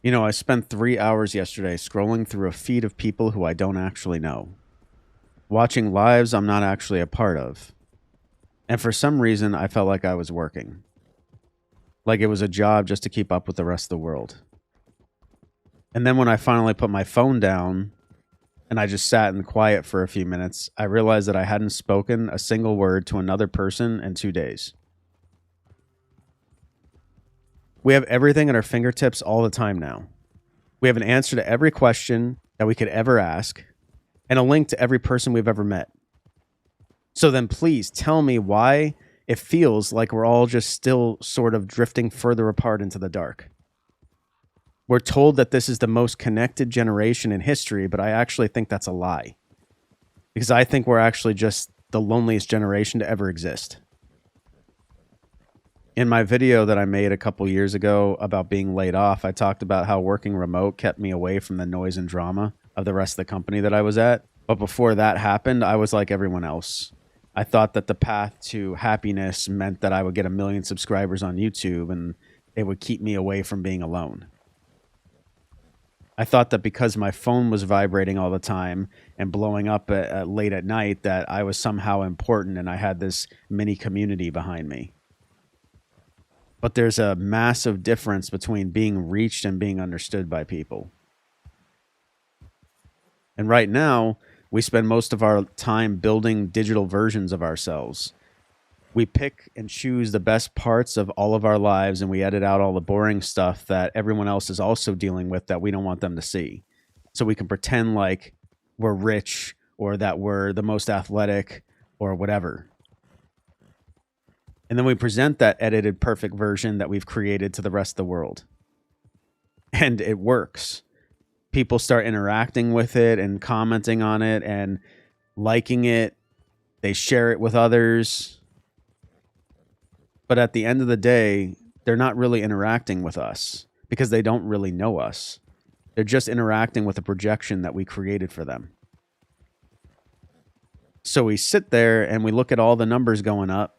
You know, I spent 3 hours yesterday scrolling through a feed of people who I don't actually know, watching lives I'm not actually a part of. And for some reason, I felt like I was working, like it was a job just to keep up with the rest of the world. And then when I finally put my phone down and I just sat in quiet for a few minutes, I realized that I hadn't spoken a single word to another person in 2 days. We have everything at our fingertips all the time now. We have an answer to every question that we could ever ask and a link to every person we've ever met. So then please tell me why it feels like we're all just still sort of drifting further apart into the dark. We're told that this is the most connected generation in history, but I actually think that's a lie. Because I think we're actually just the loneliest generation to ever exist. In my video that I made a couple years ago about being laid off, I talked about how working remote kept me away from the noise and drama of the rest of the company that I was at. But before that happened, I was like everyone else. I thought that the path to happiness meant that I would get 1 million subscribers on YouTube and it would keep me away from being alone. I thought that because my phone was vibrating all the time and blowing up late at night, that I was somehow important and I had this mini community behind me. But there's a massive difference between being reached and being understood by people. And right now, we spend most of our time building digital versions of ourselves. We pick and choose the best parts of all of our lives and we edit out all the boring stuff that everyone else is also dealing with that we don't want them to see. So we can pretend like we're rich or that we're the most athletic or whatever. And then we present that edited perfect version that we've created to the rest of the world. And it works. People start interacting with it and commenting on it and liking it. They share it with others. But at the end of the day, they're not really interacting with us because they don't really know us. They're just interacting with a projection that we created for them. So we sit there and we look at all the numbers going up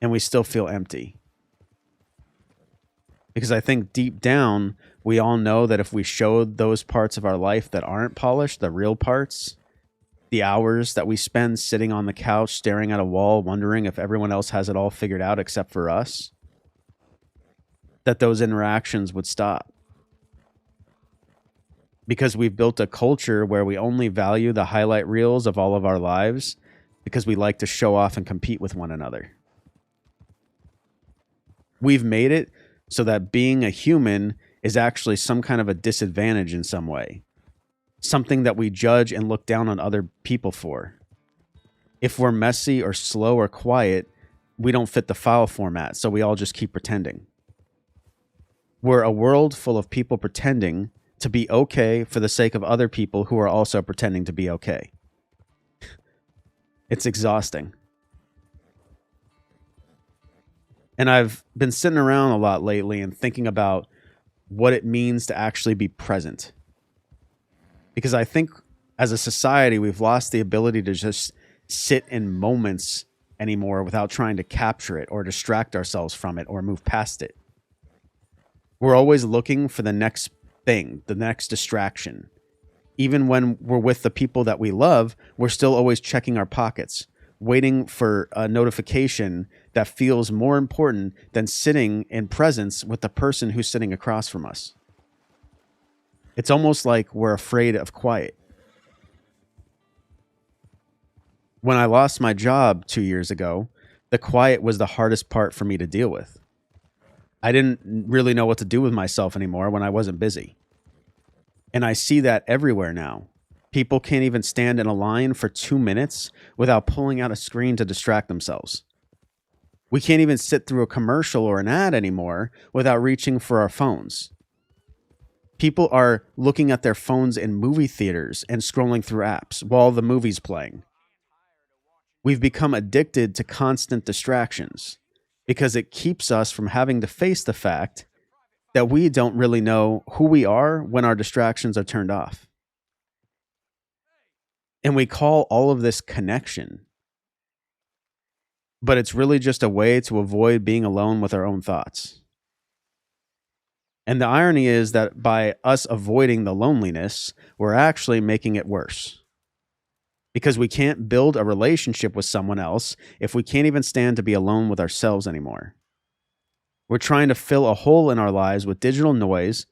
and we still feel empty. Because I think deep down, we all know that if we showed those parts of our life that aren't polished, the real parts, the hours that we spend sitting on the couch, staring at a wall, wondering if everyone else has it all figured out except for us, that those interactions would stop. Because we've built a culture where we only value the highlight reels of all of our lives because we like to show off and compete with one another. We've made it so that being a human is actually some kind of a disadvantage in some way. Something that we judge and look down on other people for. If we're messy or slow or quiet, we don't fit the file format, so we all just keep pretending. We're a world full of people pretending to be okay for the sake of other people who are also pretending to be okay. It's exhausting. And I've been sitting around a lot lately and thinking about what it means to actually be present. Because I think as a society, we've lost the ability to just sit in moments anymore without trying to capture it or distract ourselves from it or move past it. We're always looking for the next thing, the next distraction. Even when we're with the people that we love, we're still always checking our pockets, waiting for a notification that feels more important than sitting in presence with the person who's sitting across from us. It's almost like we're afraid of quiet. When I lost my job 2 years ago, the quiet was the hardest part for me to deal with. I didn't really know what to do with myself anymore when I wasn't busy. And I see that everywhere now. People can't even stand in a line for 2 minutes without pulling out a screen to distract themselves. We can't even sit through a commercial or an ad anymore without reaching for our phones. People are looking at their phones in movie theaters and scrolling through apps while the movie's playing. We've become addicted to constant distractions because it keeps us from having to face the fact that we don't really know who we are when our distractions are turned off. And we call all of this connection. But it's really just a way to avoid being alone with our own thoughts. And the irony is that by us avoiding the loneliness, we're actually making it worse. Because we can't build a relationship with someone else if we can't even stand to be alone with ourselves anymore. We're trying to fill a hole in our lives with digital noise,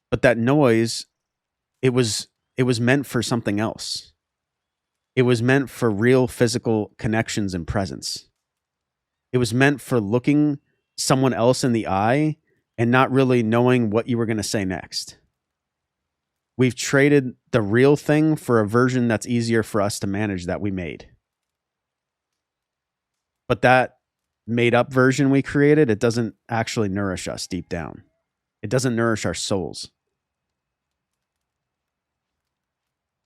but that noise, it was meant for something else. It was meant for real physical connections and presence. It was meant for looking someone else in the eye and not really knowing what you were going to say next. We've traded the real thing for a version that's easier for us to manage that we made. But that made up version we created, it doesn't actually nourish us deep down. It doesn't nourish our souls.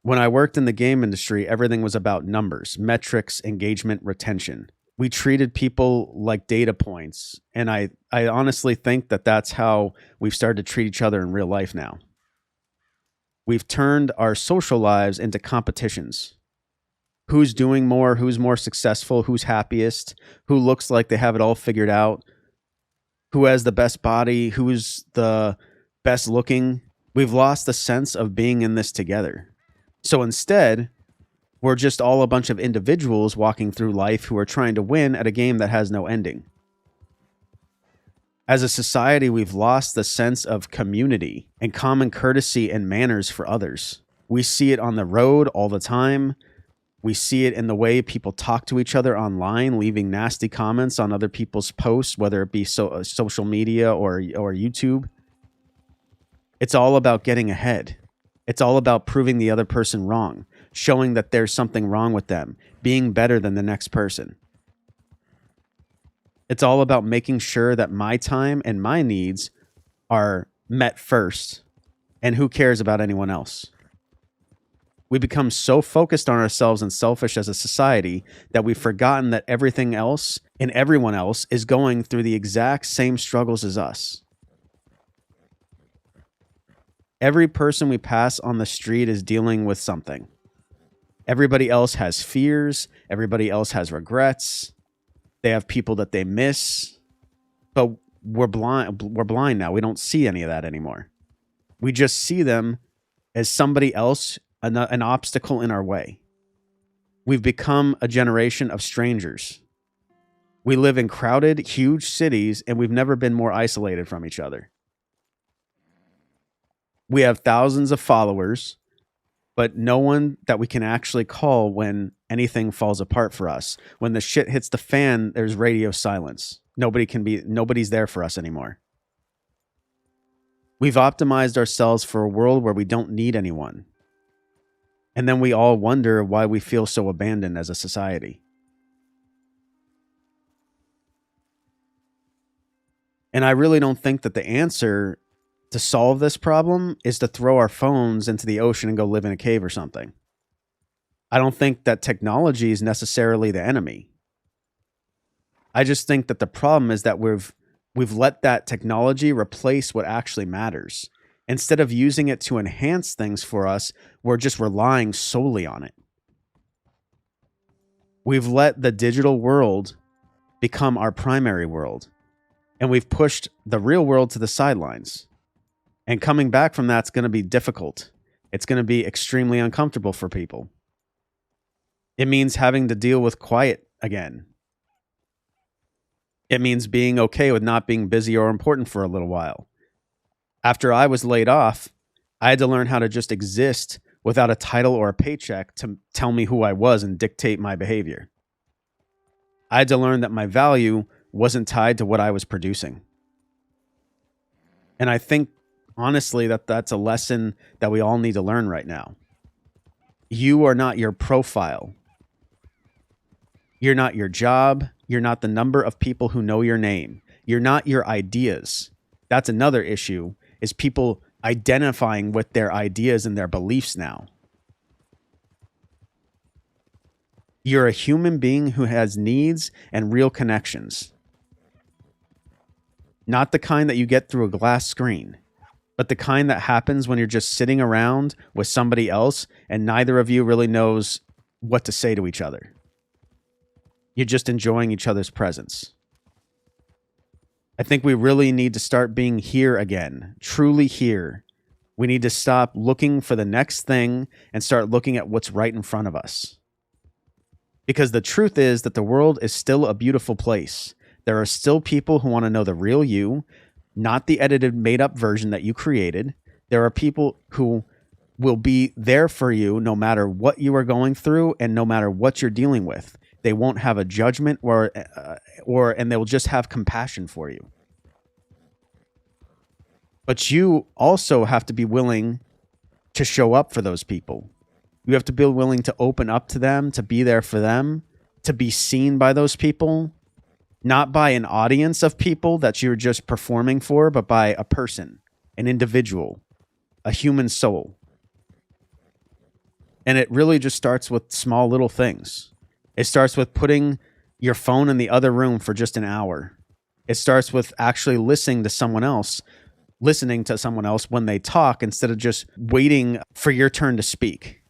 When I worked in the game industry, everything was about numbers, metrics, engagement, retention. We treated people like data points. And I honestly think that that's how we've started to treat each other in real life now. We've turned our social lives into competitions. Who's doing more, who's more successful, who's happiest, who looks like they have it all figured out, who has the best body, who's the best looking. We've lost the sense of being in this together. So instead, we're just all a bunch of individuals walking through life who are trying to win at a game that has no ending. As a society, we've lost the sense of community and common courtesy and manners for others. We see it on the road all the time. We see it in the way people talk to each other online, leaving nasty comments on other people's posts, whether it be social media or YouTube. It's all about getting ahead. It's all about proving the other person wrong, showing that there's something wrong with them, being better than the next person. It's all about making sure that my time and my needs are met first, and who cares about anyone else? We become so focused on ourselves and selfish as a society that we've forgotten that everything else and everyone else is going through the exact same struggles as us. Every person we pass on the street is dealing with something. Everybody else has fears. Everybody else has regrets. They have people that they miss, but we're blind. We're blind now. We don't see any of that anymore. We just see them as somebody else, an obstacle in our way. We've become a generation of strangers. We live in crowded, huge cities, and we've never been more isolated from each other. We have thousands of followers, but no one that we can actually call when anything falls apart for us. When the shit hits the fan, there's radio silence. Nobody's there for us anymore. We've optimized ourselves for a world where we don't need anyone. And then we all wonder why we feel so abandoned as a society. And I really don't think that the answer to solve this problem is to throw our phones into the ocean and go live in a cave or something. I don't think that technology is necessarily the enemy. I just think that the problem is that we've let that technology replace what actually matters. Instead of using it to enhance things for us, we're just relying solely on it. We've let the digital world become our primary world, and we've pushed the real world to the sidelines. And coming back from that's going to be difficult. It's going to be extremely uncomfortable for people. It means having to deal with quiet again. It means being okay with not being busy or important for a little while. After I was laid off, I had to learn how to just exist without a title or a paycheck to tell me who I was and dictate my behavior. I had to learn that my value wasn't tied to what I was producing. And I think, honestly, that's a lesson that we all need to learn right now. You are not your profile. You're not your job. You're not the number of people who know your name. You're not your ideas. That's another issue, is people identifying with their ideas and their beliefs now. You're a human being who has needs and real connections. Not the kind that you get through a glass screen, but the kind that happens when you're just sitting around with somebody else and neither of you really knows what to say to each other. You're just enjoying each other's presence. I think we really need to start being here again, truly here. We need to stop looking for the next thing and start looking at what's right in front of us. Because the truth is that the world is still a beautiful place. There are still people who want to know the real you, not the edited, made up version that you created. There are people who will be there for you no matter what you are going through and no matter what you're dealing with. They won't have a judgment and they'll just have compassion for you. But you also have to be willing to show up for those people. You have to be willing to open up to them, to be there for them, to be seen by those people, not by an audience of people that you're just performing for, but by a person, an individual, a human soul. And it really just starts with small little things. It starts with putting your phone in the other room for just an hour. It starts with actually listening to someone else when they talk instead of just waiting for your turn to speak.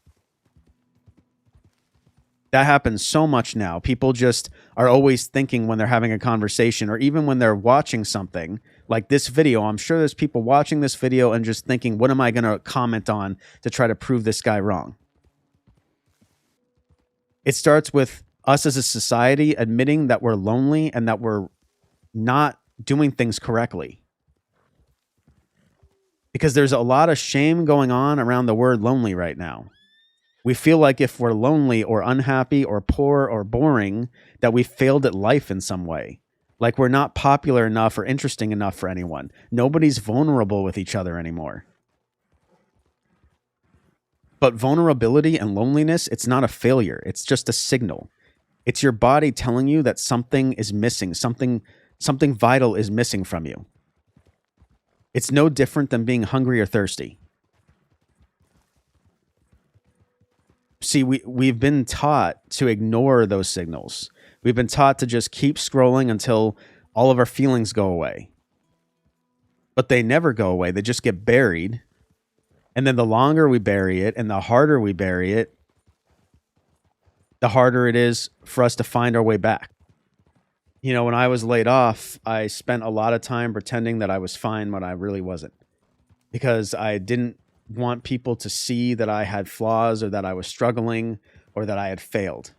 That happens so much now. People just are always thinking when they're having a conversation or even when they're watching something like this video. I'm sure there's people watching this video and just thinking, what am I going to comment on to try to prove this guy wrong? It starts with us as a society admitting that we're lonely and that we're not doing things correctly. Because there's a lot of shame going on around the word lonely right now. We feel like if we're lonely or unhappy or poor or boring, that we failed at life in some way. Like we're not popular enough or interesting enough for anyone. Nobody's vulnerable with each other anymore. But vulnerability and loneliness, it's not a failure. It's just a signal. It's your body telling you that something is missing. Something vital is missing from you. It's no different than being hungry or thirsty. See, we've been taught to ignore those signals. We've been taught to just keep scrolling until all of our feelings go away. But they never go away. They just get buried. And then the longer we bury it and the harder we bury it, the harder it is for us to find our way back. You know, when I was laid off, I spent a lot of time pretending that I was fine when I really wasn't. Because I didn't want people to see that I had flaws or that I was struggling or that I had failed.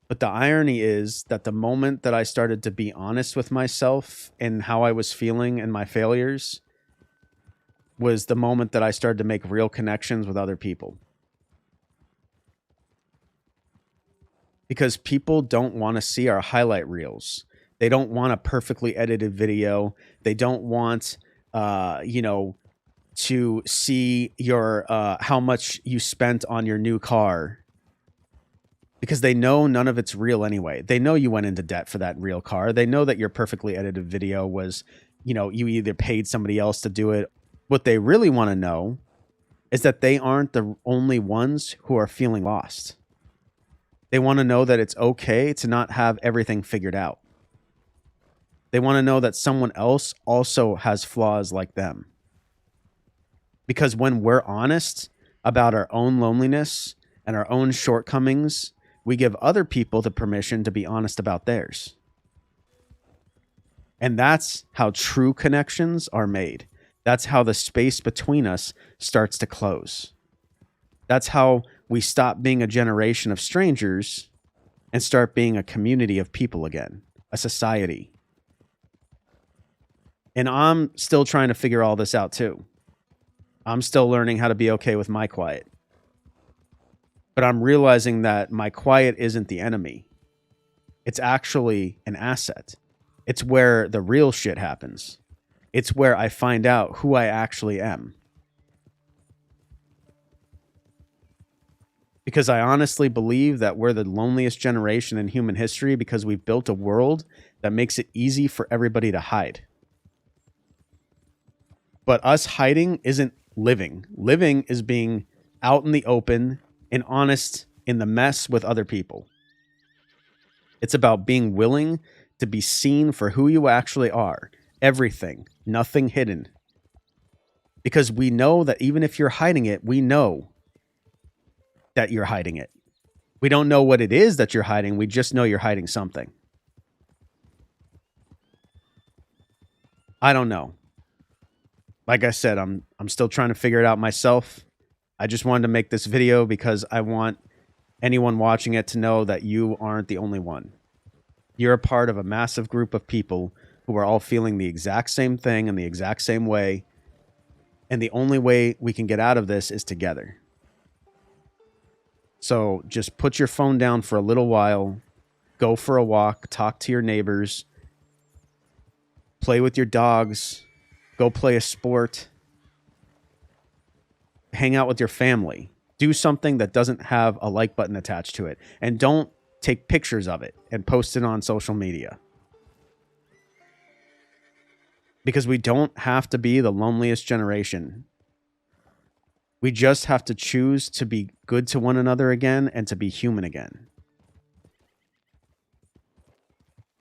But the irony is that the moment that I started to be honest with myself and how I was feeling and my failures was the moment that I started to make real connections with other people. Because people don't want to see our highlight reels. They don't want a perfectly edited video. They don't want, to see your how much you spent on your new car, because they know none of it's real anyway. They know you went into debt for that real car. They know that your perfectly edited video was, you either paid somebody else to do it. What they really want to know is that they aren't the only ones who are feeling lost. They want to know that it's okay to not have everything figured out. They want to know that someone else also has flaws like them. Because when we're honest about our own loneliness and our own shortcomings, we give other people the permission to be honest about theirs. And that's how true connections are made. That's how the space between us starts to close. That's how we stop being a generation of strangers and start being a community of people again, a society. And I'm still trying to figure all this out too. I'm still learning how to be okay with my quiet. But I'm realizing that my quiet isn't the enemy. It's actually an asset. It's where the real shit happens. It's where I find out who I actually am. Because I honestly believe that we're the loneliest generation in human history because we've built a world that makes it easy for everybody to hide. But us hiding isn't living. Living is being out in the open and honest in the mess with other people. It's about being willing to be seen for who you actually are. Everything, nothing hidden. Because we know that even if you're hiding it, we know that you're hiding it. We don't know what it is that you're hiding. We just know you're hiding something. I don't know. Like I said, I'm still trying to figure it out myself. I just wanted to make this video because I want anyone watching it to know that you aren't the only one. You're a part of a massive group of people who are all feeling the exact same thing in the exact same way. And the only way we can get out of this is together. So just put your phone down for a little while, go for a walk, talk to your neighbors, play with your dogs, go play a sport, hang out with your family. Do something that doesn't have a like button attached to it. And don't take pictures of it and post it on social media. Because we don't have to be the loneliest generation. We just have to choose to be good to one another again and to be human again.